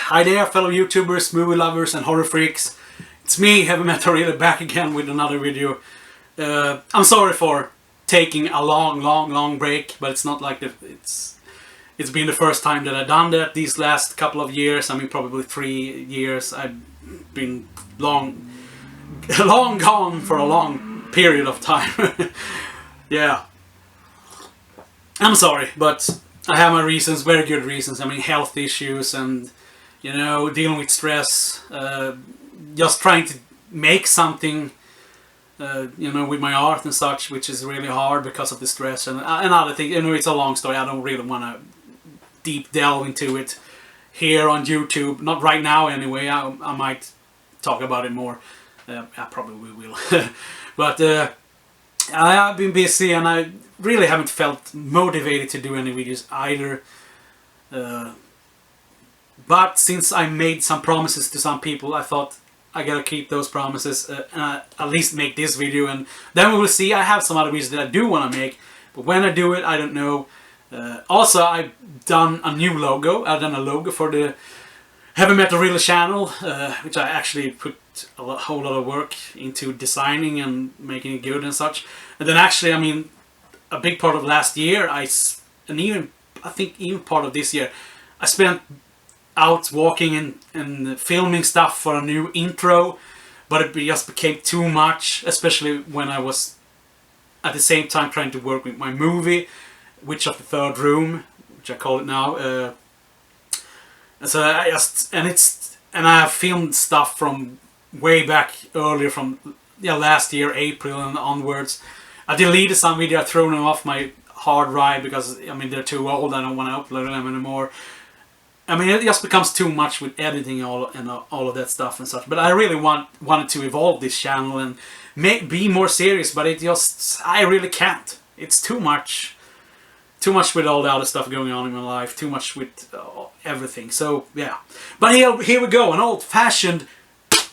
Hi there, fellow YouTubers, movie lovers and horror freaks. It's me, Heavymetalrille, back again with another video. I'm sorry for taking a long break, but it's not like it's been the first time that I've done that these last couple of years. I mean, probably 3 years. I've been long gone for a long period of time. Yeah. I'm sorry, but I have my reasons, very good reasons. I mean, health issues and, you know, dealing with stress, just trying to make something, you know, with my art and such, which is really hard because of the stress and other things. You know, it's a long story. I don't really want to deep delve into it here on YouTube. Not right now, anyway. I might talk about it more. I probably will. But I have been busy and I really haven't felt motivated to do any videos either. But since I made some promises to some people, I thought I gotta keep those promises and at least make this video, and then we will see. I have some other videos that I do want to make, but when I do it, I don't know. Also, I've done a new logo. I've done a logo for the Heavymetalrille channel, which I actually put a whole lot of work into designing and making it good and such. And then actually, I mean, a big part of last year, I think even part of this year, I spent out walking and filming stuff for a new intro, but it just became too much, especially when I was at the same time trying to work with my movie, Witch of the Third Room, which I call it now. So I have filmed stuff from way back earlier, from last year, April and onwards. I deleted some video, I've thrown them off my hard drive because, I mean, they're too old, I don't want to upload them anymore. I mean, it just becomes too much with editing all of that stuff and such. But I really wanted to evolve this channel and be more serious, but I really can't. It's too much with all the other stuff going on in my life, too much with everything. So yeah, but here we go, an old-fashioned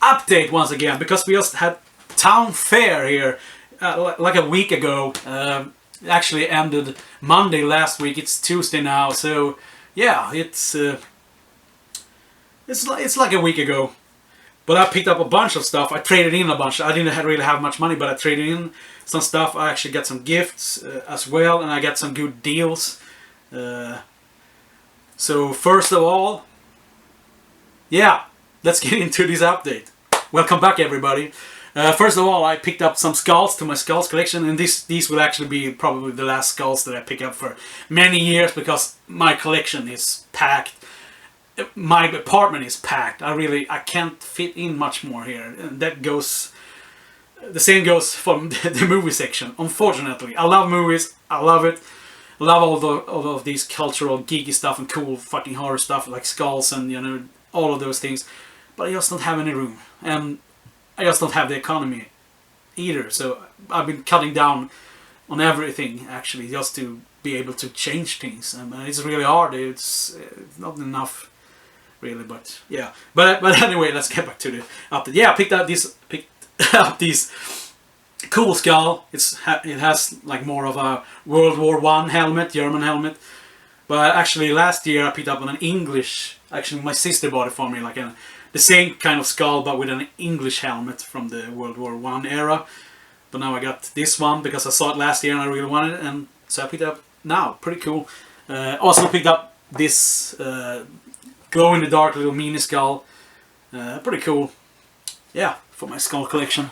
update once again, because we just had town fair here like a week ago. It actually ended Monday last week. It's Tuesday now, so yeah, it's like a week ago. But I picked up a bunch of stuff. I traded in a bunch. I didn't really have much money, but I traded in some stuff. I actually got some gifts as well, and I got some good deals. So first of all, yeah, let's get into this update. Welcome back, everybody. First of all, I picked up some skulls to my skulls collection, and these will actually be probably the last skulls that I pick up for many years, because my collection is packed. My apartment is packed. I can't fit in much more here, and the same goes for the movie section, unfortunately. I love movies, I love it. I love all of these cultural, geeky stuff and cool fucking horror stuff like skulls and, you know, all of those things. But I just don't have any room, and I just don't have the economy either. So I've been cutting down on everything, actually, just to be able to change things. And it's really hard. It's not enough, really. But yeah. But anyway, let's get back to the update. Yeah, I picked up this cool skull. It has like more of a World War I helmet, German helmet. But actually, last year I picked up an English. Actually, my sister bought it for me, like the same kind of skull, but with an English helmet from the World War I era. But now I got this one because I saw it last year and I really wanted it, and so I picked it up now. Pretty cool. Also picked up this glow-in-the-dark little mini skull. Pretty cool. Yeah, for my skull collection.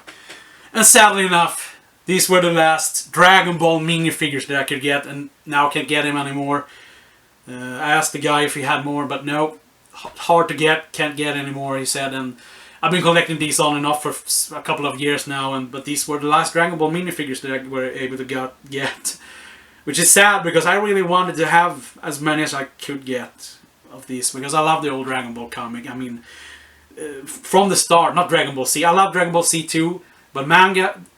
And sadly enough, these were the last Dragon Ball minifigures that I could get, and now I can't get him anymore. I asked the guy if he had more, but no. Hard to get, can't get anymore, he said. And I've been collecting these on and off for a couple of years now, but these were the last Dragon Ball minifigures that I were able to get. Which is sad, because I really wanted to have as many as I could get of these, because I love the old Dragon Ball comic. I mean, from the start, not Dragon Ball Z. I love Dragon Ball Z too, but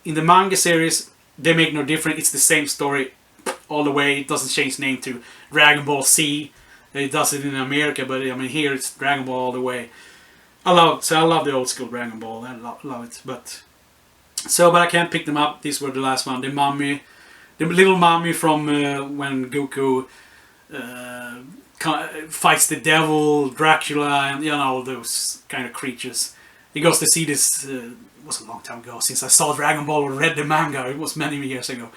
in the manga series, they make no difference. It's the same story all the way. It doesn't change name to Dragon Ball Z. It does it in America, but I mean, here it's Dragon Ball all the way. I love the old school Dragon Ball. I love it. But I can't pick them up. These were the last one. The little mummy from when Goku fights the devil, Dracula, and you know, all those kind of creatures. He goes to see this. It was a long time ago since I saw Dragon Ball or read the manga. It was many years ago.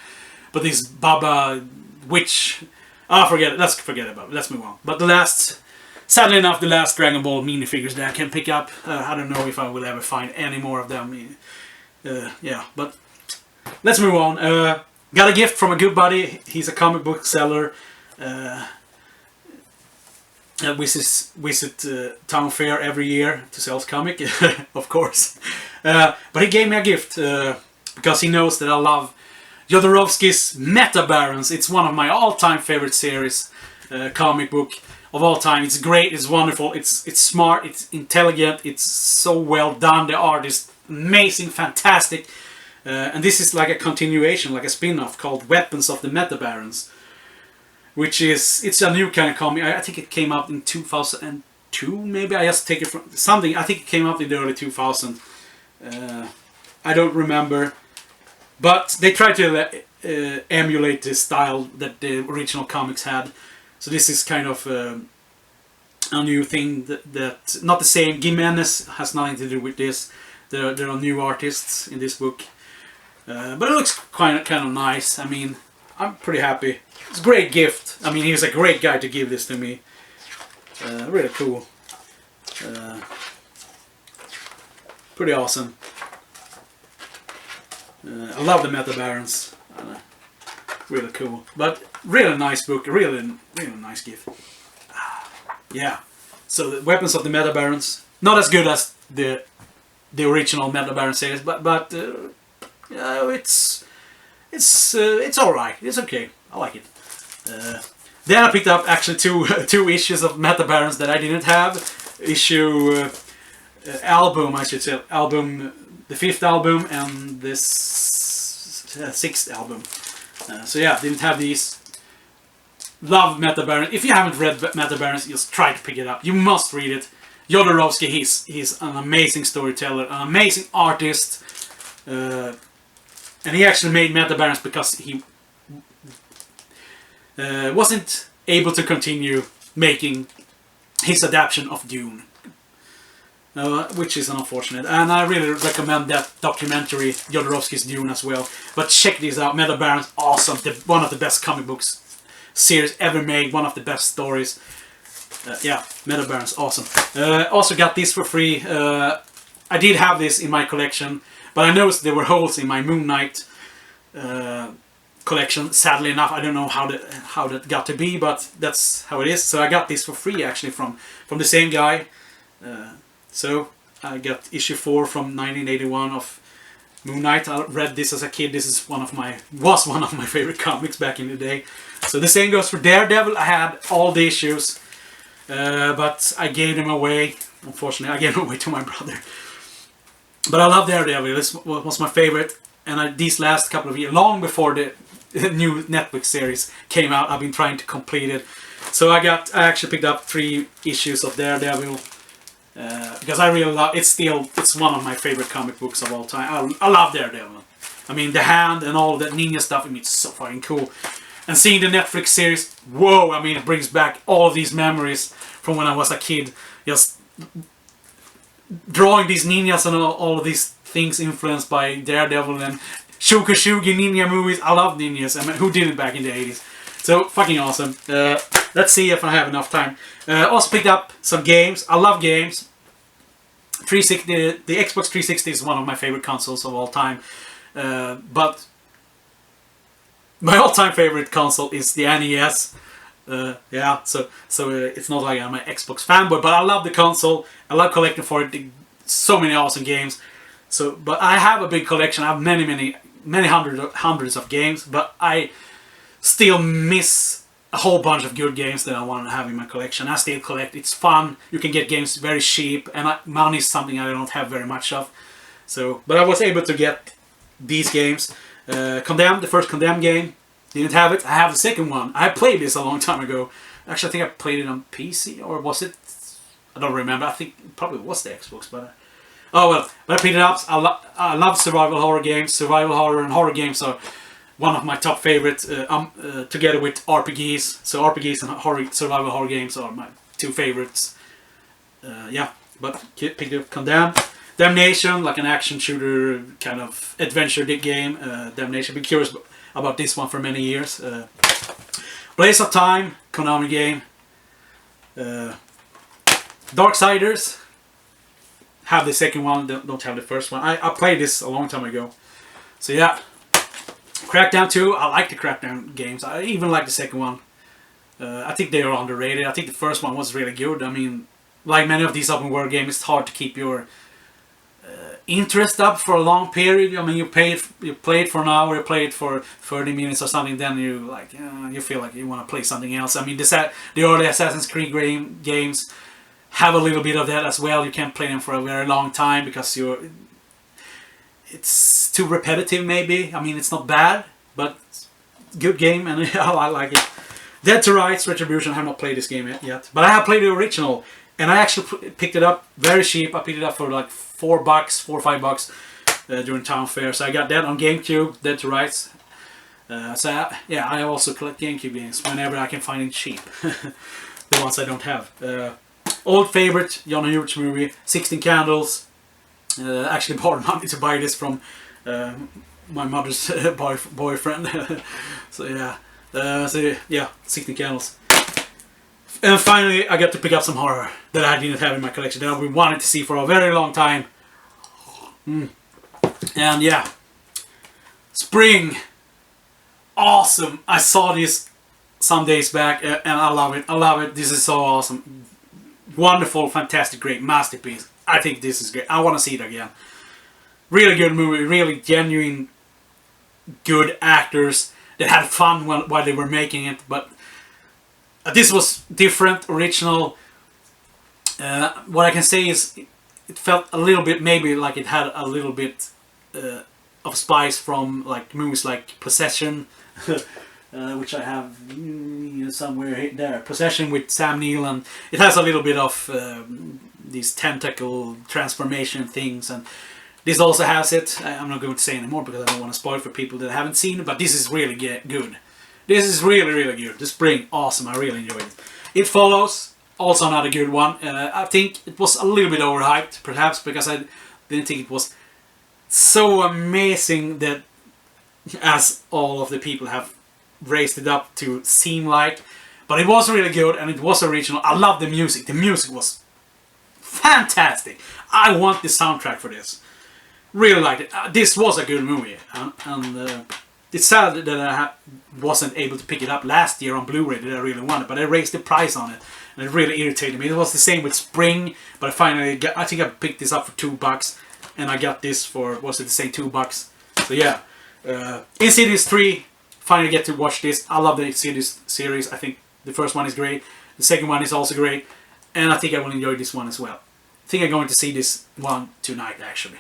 But this Baba witch. Forget it. Let's forget about it. Let's move on. But sadly enough, the last Dragon Ball minifigures that I can pick up. I don't know if I will ever find any more of them. Yeah, but let's move on. Got a gift from a good buddy. He's a comic book seller. Visit town fair every year to sell his comic, of course. But he gave me a gift because he knows that I love Jodorowsky's Meta Barons. It's one of my all-time favorite series, comic book of all time. It's great, it's wonderful, it's smart, it's intelligent, it's so well done. The art is amazing, fantastic. And this is like a continuation, like a spin-off called Weapons of the Meta Barons. Which is, it's a new kind of comic. I think it came out in 2002, maybe. I just take it from something. I think it came out in the early 2000s. I don't remember. But they tried to emulate the style that the original comics had. So this is kind of a new thing that not the same. Jimenez has nothing to do with this. There are new artists in this book. But it looks kind of nice. I mean, I'm pretty happy. It's a great gift. I mean, he's a great guy to give this to me. Really cool. Pretty awesome. I love the Meta Barons. Really cool. But really nice book. Really nice gift. Yeah. So the Weapons of the Meta Barons. Not as good as the original Meta Baron series, but it's all right. It's okay. I like it. Then I picked up actually two issues of Meta Barons that I didn't have. Album, I should say. The 5th album and this 6th album. So yeah, didn't have these. Love Meta Barons. If you haven't read Meta Barons, just try to pick it up. You must read it. Jodorowsky, he's an amazing storyteller, an amazing artist. And he actually made Meta Barons because he wasn't able to continue making his adaptation of Dune, which is unfortunate. And I really recommend that documentary, Jodorowsky's Dune, as well. But check this out, Meta Barons, awesome, one of the best comic books series ever made, one of the best stories. Yeah, Meta Barons, awesome. Also got this for free. I did have this in my collection, but I noticed there were holes in my Moon Knight collection. Sadly enough, I don't know how that got to be, but that's how it is. So I got this for free actually from the same guy. So I got issue 4 from 1981 of Moon Knight. I read this as a kid. This is one of my favorite comics back in the day. So the same goes for Daredevil. I had all the issues, but I gave them away. Unfortunately, I gave them away to my brother. But I love Daredevil. This was my favorite. And these last couple of years, long before the new Netflix series came out, I've been trying to complete it. So I actually picked up 3 issues of Daredevil because I really love. It's one of my favorite comic books of all time. I love Daredevil. I mean, the hand and all that ninja stuff. I mean, it's so fucking cool. And seeing the Netflix series, whoa! I mean, it brings back all of these memories from when I was a kid. Just drawing these ninjas and all of these things influenced by Daredevil and Shukashugi ninja movies. I love ninjas. I mean, who did it back in the 80s? So, fucking awesome. Let's see if I have enough time. Also picked up some games. I love games. 360, the Xbox 360 is one of my favorite consoles of all time. But my all-time favorite console is the NES. Yeah, so it's not like I'm an Xbox fanboy, but I love the console. I love collecting for it. So many awesome games. So, but I have a big collection. I have many hundreds of games, but I still miss a whole bunch of good games that I want to have in my collection. I still collect. It's fun. You can get games very cheap, and money is something I don't have very much of. So, but I was able to get these games. Condemned, the first Condemned game. Didn't have it. I have the second one. I played this a long time ago. Actually, I think I played it on PC, or was it? I don't remember. I think it probably was the Xbox, but oh well. But I picked it up. I love survival horror games. Survival horror and horror games are one of my top favorites, together with RPGs. So RPGs and survival horror games are my two favorites. Yeah, but picked up Condemned. Damnation, like an action shooter kind of adventure game. Damnation, been curious about this one for many years. Blaze of Time, Konami game. Darksiders, have the second one, don't have the first one. I played this a long time ago. So yeah. Crackdown 2, I like the Crackdown games. I even like the second one. I think they are underrated. I think the first one was really good. I mean, like many of these open world games, it's hard to keep your interest up for a long period. I mean, you play it for an hour, you play it for 30 minutes or something, then you like you feel like you want to play something else. I mean, the early Assassin's Creed games have a little bit of that as well. You can't play them for a very long time because it's too repetitive maybe. I mean, it's not bad, but good game, and I like it. Dead to Rights Retribution, I have not played this game yet, but I have played the original, and I actually picked it up very cheap. I picked it up for like $4 or $5 during town fair, so I got that on GameCube, Dead to Rights. So yeah, I also collect GameCube games whenever I can find it cheap. The ones I don't have. Old favorite, John Hughes movie, 16 Candles. Actually borrowed money to buy this from my mother's boyfriend. So yeah. So yeah, 16 Candles. And finally, I got to pick up some horror that I didn't have in my collection that I've been wanting to see for a very long time. And yeah, Spring, awesome. I saw this some days back, and I love it. I love it. This is so awesome. Wonderful, fantastic, great masterpiece. I think this is great. I want to see it again. Really good movie. Really genuine, good actors that had fun while they were making it. But this was different, original. What I can say is it felt a little bit, maybe like it had a little bit of spice from like movies like Possession, which I have somewhere there. Possession with Sam Neill, and it has a little bit of these tentacle transformation things, and this also has it. I'm not going to say anymore because I don't want to spoil for people that haven't seen it, but this is really good. This is really, really good. The Spring, awesome. I really enjoyed it. It Follows, also another good one. I think it was a little bit overhyped, perhaps, because I didn't think it was so amazing that as all of the people have raised it up to seem like. But it was really good, and it was original. I love the music. The music was fantastic. I want the soundtrack for this. Really liked it. This was a good movie, and it's sad that I wasn't able to pick it up last year on Blu-ray that I really wanted, but I raised the price on it, and it really irritated me. It was the same with Spring, but I think I picked this up for $2, and I got this for, was it the same $2? So yeah, Insidious 3, finally get to watch this. I love the Insidious series. I think the first one is great, the second one is also great, and I think I will enjoy this one as well. I think I'm going to see this one tonight, actually.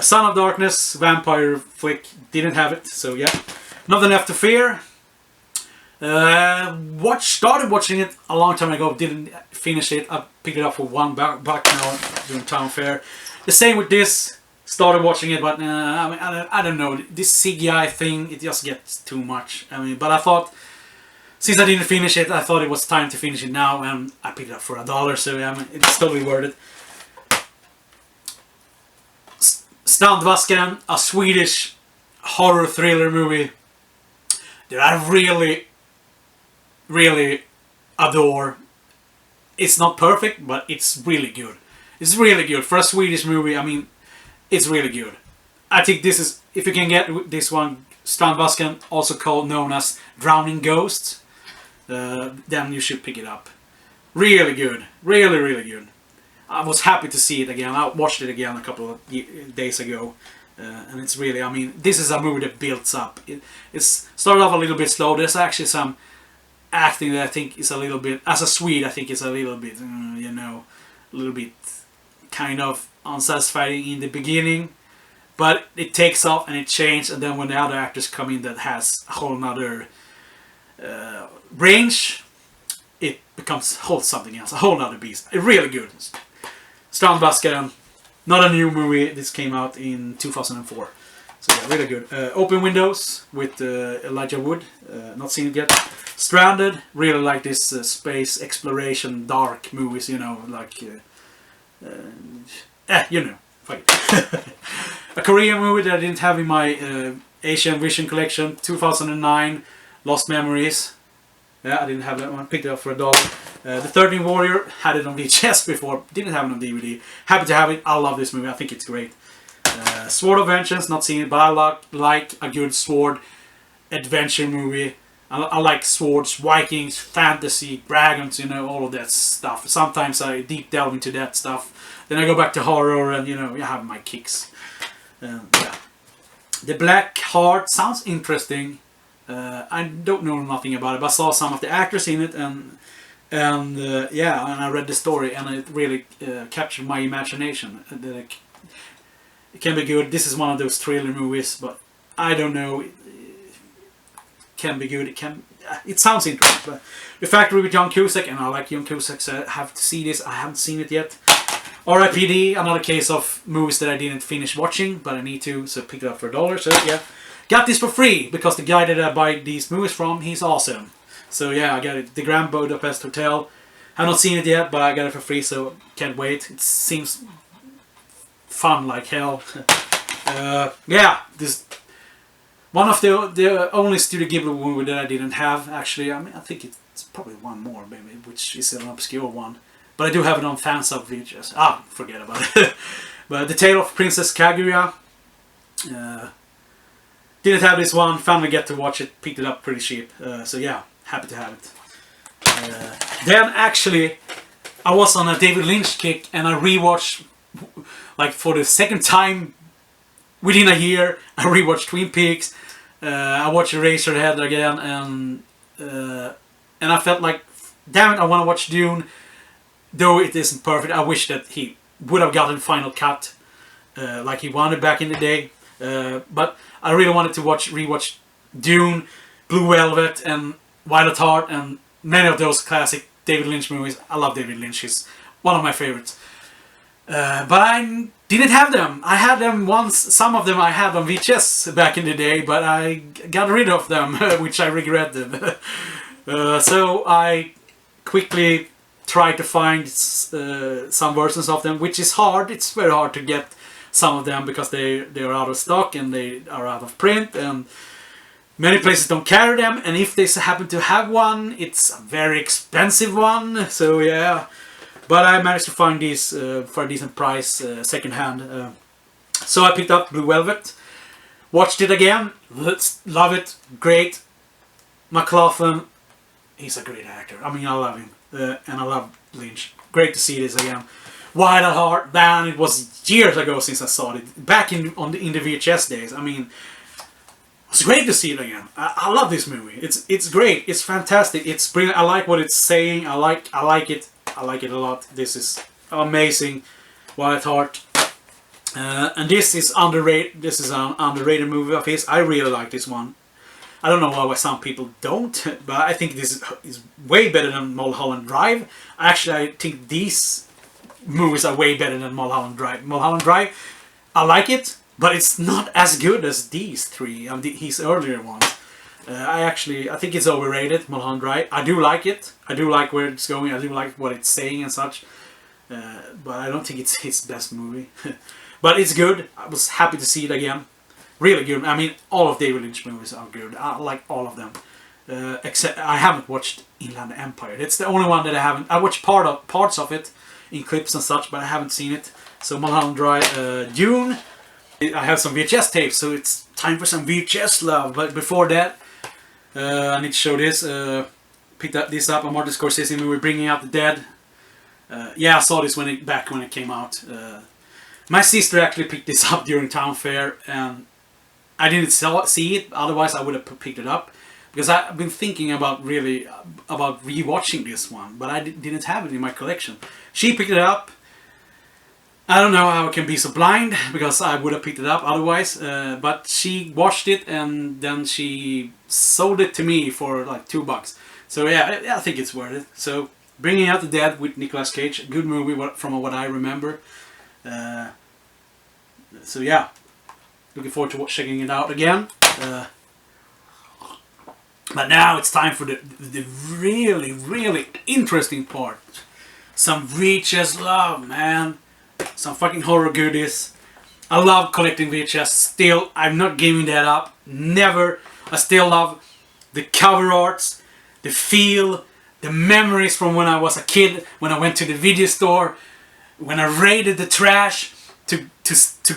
Son of Darkness, vampire flick, didn't have it, so yeah. Nothing Left to Fear. Started watching it a long time ago, didn't finish it. I picked it up for $1 now during town fair. The same with this. Started watching it, but I mean, I don't know. This CGI thing, it just gets too much. I mean, but I thought, since I didn't finish it, I thought it was time to finish it now, and I picked it up for $1, so I mean, it's totally worth it. Strandvasken, a Swedish horror thriller movie that I really, really adore. It's not perfect, but it's really good. It's really good. For a Swedish movie, I mean, it's really good. I think this is, if you can get this one, Strandvasken, also known as Drowning Ghosts, then you should pick it up. Really good. Really, really good. I was happy to see it again. I watched it again a couple of days ago. And it's really, I mean, this is a movie that builds up. It's started off a little bit slow. There's actually some acting that I think is a little bit, as a Swede, I think it's a little bit, you know, a little bit kind of unsatisfying in the beginning. But it takes off and it changes. And then when the other actors come in that has a whole nother range, it becomes something else, a whole nother beast. It's really good. Strandvasken, not a new movie. This came out in 2004. So Yeah, really good. Open Windows with Elijah Wood. Not seen it yet. Stranded. Really like this space exploration dark movies. You know, like you know. Fuck it. A Korean movie that I didn't have in my Asian Vision collection. 2009. Lost Memories. Yeah, I didn't have that one. Picked it up for $1. The 13th Warrior, had it on VHS before, didn't have it on DVD. Happy to have it. I love this movie. I think it's great. Sword of Vengeance, not seen it, but I like a good sword adventure movie. I like swords, Vikings, fantasy, dragons, you know, all of that stuff. Sometimes I deep delve into that stuff. Then I go back to horror and, you know, I have my kicks. Yeah. The Black Heart sounds interesting. I don't know nothing about it, but I saw some of the actors in it, and yeah, and I read the story, and it really captured my imagination. That it can be good. This is one of those thriller movies, but I don't know. It can be good. It sounds interesting. But The Factory with John Cusack, and I like John Cusack, so I have to see this. I haven't seen it yet. R.I.P.D. Another case of movies that I didn't finish watching, but I need to, so pick it up for $1. So yeah. Got this for free, because the guy that I buy these movies from, he's awesome. So yeah, I got it. The Grand Budapest Hotel. Have not seen it yet, but I got it for free, so can't wait. It seems fun like hell. Yeah, this one of the only Studio Ghibli movie that I didn't have, actually. I mean, I think it's probably one more, maybe, which is an obscure one. But I do have it on Fansub VHS. Ah, forget about it. But The Tale of Princess Kaguya. Didn't have this one, finally get to watch it, picked it up pretty cheap, so yeah, happy to have it. Then actually, I was on a David Lynch kick, and I rewatched, like for the second time within a year, I rewatched Twin Peaks, I watched Eraserhead again, and I felt like, damn it, I want to watch Dune, though it isn't perfect. I wish that he would have gotten Final Cut, like he wanted back in the day. But I really wanted to rewatch Dune, Blue Velvet, and Wild at Heart, and many of those classic David Lynch movies. I love David Lynch; he's one of my favorites. But I didn't have them. I had them once. Some of them I had on VHS back in the day, but I got rid of them, which I regretted. So I quickly tried to find some versions of them, which is hard. It's very hard to get some of them because they are out of stock and they are out of print, and many places don't carry them, and if they happen to have one, it's a very expensive one. So yeah, but I managed to find these for a decent price, second hand. So I picked up Blue Velvet, watched it again, love it, great. McLaughlin, he's a great actor. I mean, I love him, and I love Lynch. Great to see this again. Wild at Heart, man, it was years ago since I saw it. Back in the VHS days. I mean, it's great to see it again. I love this movie. It's great. It's fantastic. It's brilliant. I like what it's saying. I like it. I like it a lot. This is amazing. Wild at Heart. And this is underrated. This is an underrated movie of his. I really like this one. I don't know why some people don't, but I think this is way better than Mulholland Drive. Actually, I think these movies are way better than Mulholland Drive. Mulholland Drive, I like it, but it's not as good as these three, his earlier ones. I think it's overrated, Mulholland Drive. I do like it. I do like where it's going. I do like what it's saying and such. But I don't think it's his best movie. But it's good. I was happy to see it again. Really good. I mean, all of David Lynch movies are good. I like all of them. Except I haven't watched Inland Empire. It's the only one that I haven't. I watched parts of it in clips and such, but I haven't seen it. So Mulholland Drive, Dune. I have some VHS tapes, so it's time for some VHS love. But before that, I need to show this. Picked this up. A Martin Scorsese movie, Bringing Out the Dead. Yeah, I saw this back when it came out. My sister actually picked this up during Town Fair, and I didn't see it. Otherwise, I would have picked it up. Because I've been thinking about rewatching this one, but I didn't have it in my collection. She picked it up. I don't know how I can be so blind, because I would have picked it up otherwise. But she watched it, and then she sold it to me for like $2. So yeah, I think it's worth it. So Bringing Out the Dead with Nicolas Cage, good movie from what I remember. So yeah, Looking forward to checking it out again. But now it's time for the really, really interesting part. Some VHS Love, man. Some fucking horror goodies. I love collecting VHS still. I'm not giving that up. Never. I still love the cover arts, the feel, the memories from when I was a kid, when I went to the video store, when I raided the trash to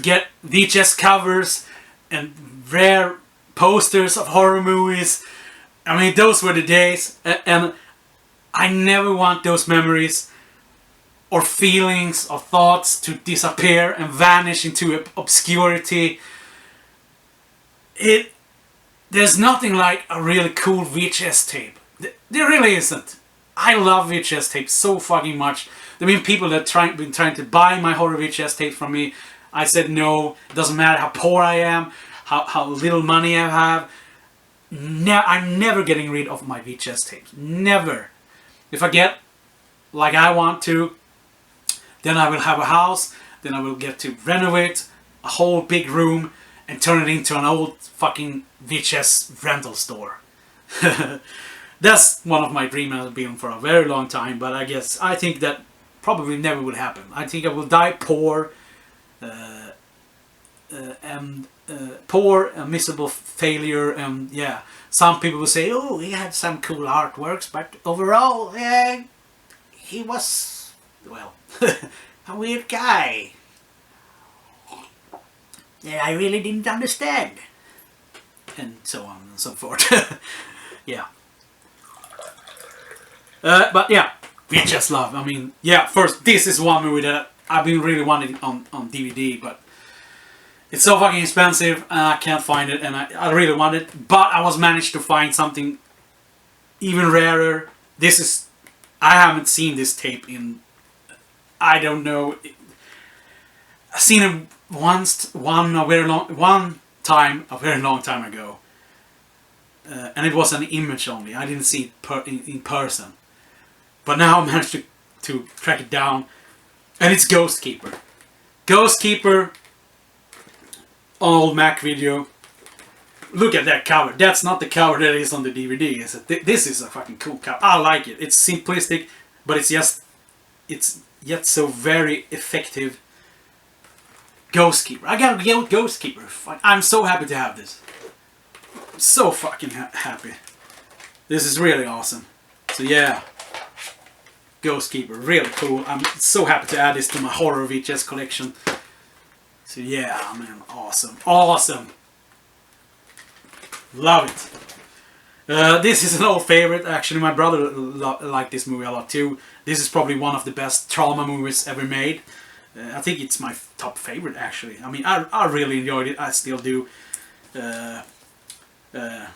get VHS covers and rare posters of horror movies. I mean, those were the days, and I never want those memories or feelings or thoughts to disappear and vanish into obscurity. There's nothing like a really cool VHS tape. There really isn't. I love VHS tapes so fucking much. There have been people that been trying to buy my horror VHS tapes from me. I said no. It doesn't matter how poor I am, how little money I have. I'm never getting rid of my VHS tapes. Never. If I get like I want to, then I will have a house. Then I will get to renovate a whole big room and turn it into an old fucking VHS rental store. That's one of my dreams has been for a very long time, but I think that probably never will happen. I think I will die poor, poor, a miserable failure, and yeah, some people will say, oh, he had some cool artworks, but overall, he was, well, a weird guy. Yeah, I really didn't understand. And so on and so forth. Yeah. But yeah, VHS Love. I mean, yeah, first, this is one movie that I've been really wanting on DVD, but it's so fucking expensive and I can't find it, and I really want it, but I was managed to find something even rarer. I haven't seen this tape in, I don't know, I've seen it one time a very long time ago, and it was an image only. I didn't see it in person, but now I managed to track it down, and it's Ghost Keeper. Ghost Keeper on old Mac video. Look at that cover. That's not the cover that is on the DVD, is it? This is a fucking cool cover. I like it. It's simplistic, but it's yet so very effective. Ghost Keeper. I gotta get Ghost Keeper. I'm so happy to have this. I'm so fucking happy. This is really awesome. So yeah, Ghost Keeper, really cool. I'm so happy to add this to my horror VHS collection. So yeah, man, awesome, awesome. Love it. This is an old favorite. Actually, my brother liked this movie a lot too. This is probably one of the best trauma movies ever made. I think it's my top favorite, actually. I mean, I really enjoyed it. I still do. Nukem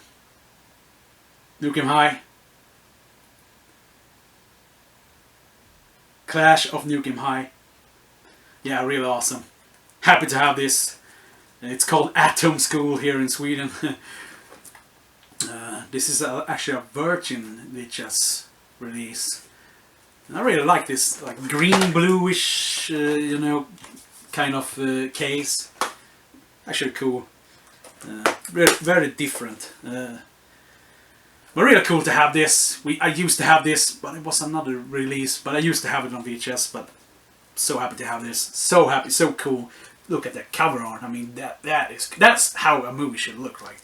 High. Clash of Nukem High. Yeah, really awesome. Happy to have this. It's called Atom School here in Sweden. This is actually a Virgin VHS release. I really like this, like green bluish, you know, kind of case. Actually cool. Very different. But really cool to have this. I used to have this, but it was another release. But I used to have it on VHS. But so happy to have this. So happy, so cool. Look at that cover art. I mean, that's how a movie should look like.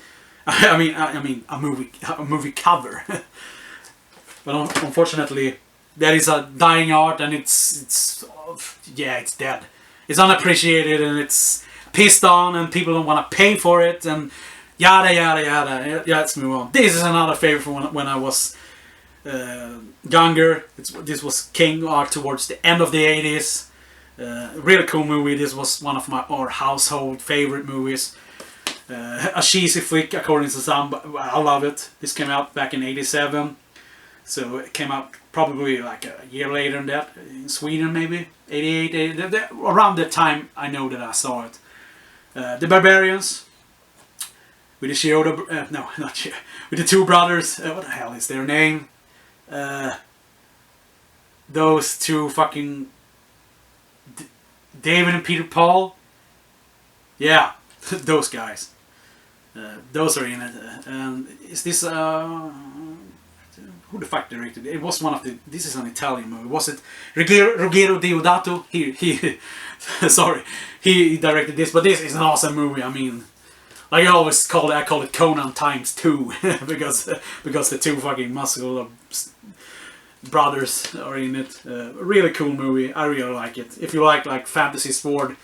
I mean a movie cover. But unfortunately, that is a dying art, and it's dead. It's unappreciated, and it's pissed on, and people don't want to pay for it, and yada yada yada. Yeah, let's move on. This is another favorite from when I was younger. This was King art towards the end of the 80s. Really cool movie. This was one of our household favorite movies. A cheesy flick according to some, but I love it. This came out back in '87, so it came out probably like a year later than that in Sweden, maybe '88. Around that time, I know that I saw it. The Barbarians with the Chioda, no, not Chioda, with the two brothers. What the hell is their name? Those two fucking David and Peter Paul. Yeah, those guys. Those are in it. And is this who the fuck directed it? It was one of the. This is an Italian movie. Was it Ruggero Deodato? He sorry, he directed this. But this is an awesome movie. I mean, like I always call it, I call it Conan times 2 because the two fucking muscular brothers are in it. Really cool movie. I really like it. If you like fantasy sport,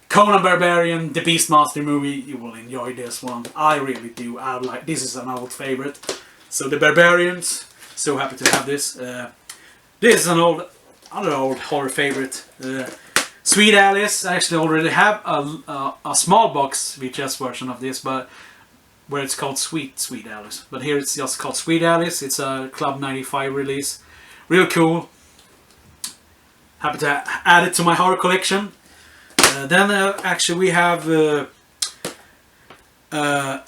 Conan Barbarian, the Beastmaster movie, you will enjoy this one. I really do. I like. This is an old favorite. So the Barbarians. So happy to have this. This is another old horror favorite. Sweet Alice. I actually already have a small box VHS version of this, but where it's called Sweet Alice. But here it's just called Sweet Alice. It's a Club 95 release. Real cool. Happy to add it to my horror collection. Then actually we have an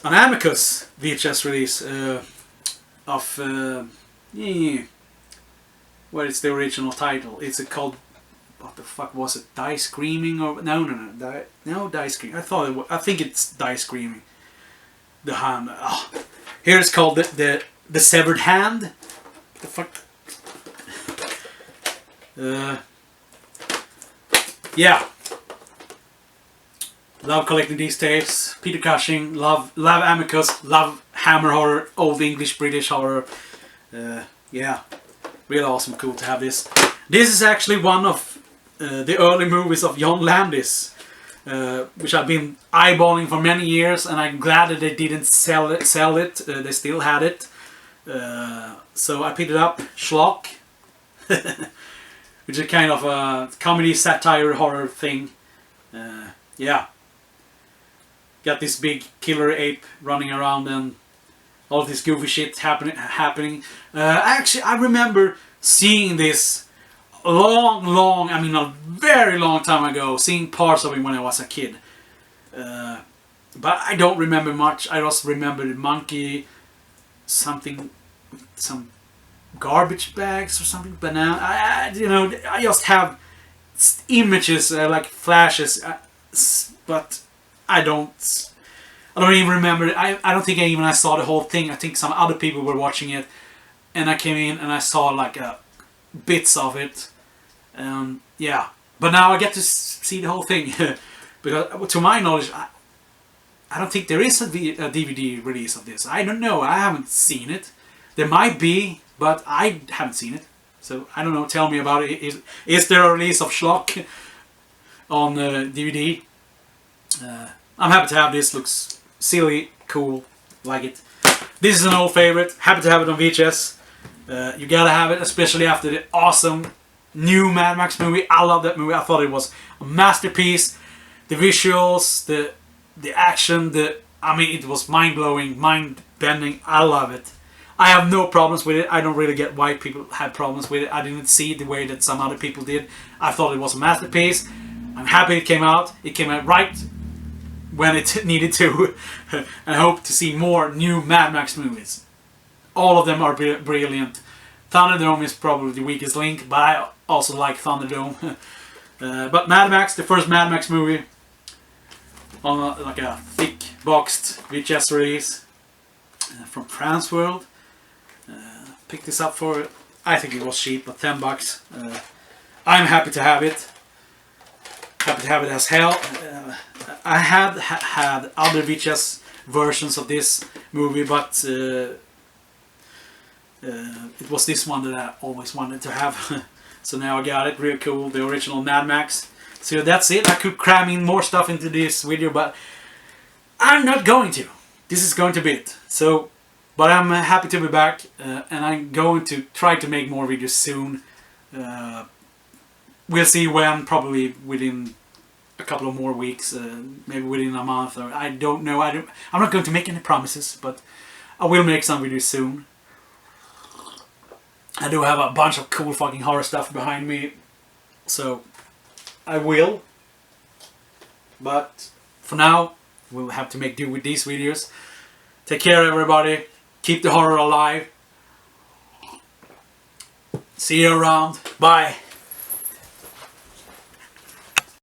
Amicus VHS release of what is the original title? It's called, what the fuck was it? Die Screaming or no Die Screaming. I think it's Die Screaming. The hand. Oh. Here it's called the Severed Hand. What the fuck? Yeah. Love collecting these tapes. Peter Cushing. Love Amicus. Love Hammer horror. Old English British horror. Yeah. Really awesome. Cool to have this. This is actually one of the early movies of John Landis, which I've been eyeballing for many years, and I'm glad that they didn't sell it. They still had it. So I picked it up. Schlock. Which is kind of a comedy, satire, horror thing. Yeah. Got this big killer ape running around and all this goofy shit happening. Actually, I remember seeing this a very long time ago. Seeing parts of it when I was a kid. But I don't remember much. I just remember the monkey, some garbage bags or something. Banana. I just have images like flashes, but I don't even remember. I don't think I saw the whole thing. I think some other people were watching it, and I came in and I saw like bits of it. Yeah, but now I get to see the whole thing because, to my knowledge, I don't think there is a DVD release of this. I don't know. I haven't seen it. There might be, but I haven't seen it. So I don't know. Tell me about it. Is there a release of Schlock on DVD? I'm happy to have this. Looks silly, cool, like it. This is an old favorite. Happy to have it on VHS. You gotta have it, especially after the awesome new Mad Max movie. I love that movie. I thought it was a masterpiece. The visuals, the action, it was mind-blowing, mind-bending. I love it. I have no problems with it. I don't really get why people had problems with it. I didn't see it the way that some other people did. I thought it was a masterpiece. I'm happy it came out. It came out right when it needed to. And I hope to see more new Mad Max movies. All of them are brilliant. Thunderdome is probably the weakest link, but I also like Thunderdome. But Mad Max, the first Mad Max movie, on like a thick boxed VHS release from France World. Picked this up for, I think it was cheap, but $10. I'm happy to have it. Happy to have it as hell. I had other VHS versions of this movie, but it was this one that I always wanted to have. So now I got it. Real cool. The original Mad Max. So that's it. I could cram in more stuff into this video, but I'm not going to. This is going to be it. So, but I'm happy to be back, and I'm going to try to make more videos soon. We'll see when. Probably within a couple of more weeks, maybe within a month, or I don't know. I'm not going to make any promises, but I will make some videos soon. I do have a bunch of cool fucking horror stuff behind me, so I will. But for now, we'll have to make do with these videos. Take care, everybody. Keep the horror alive. See you around. Bye.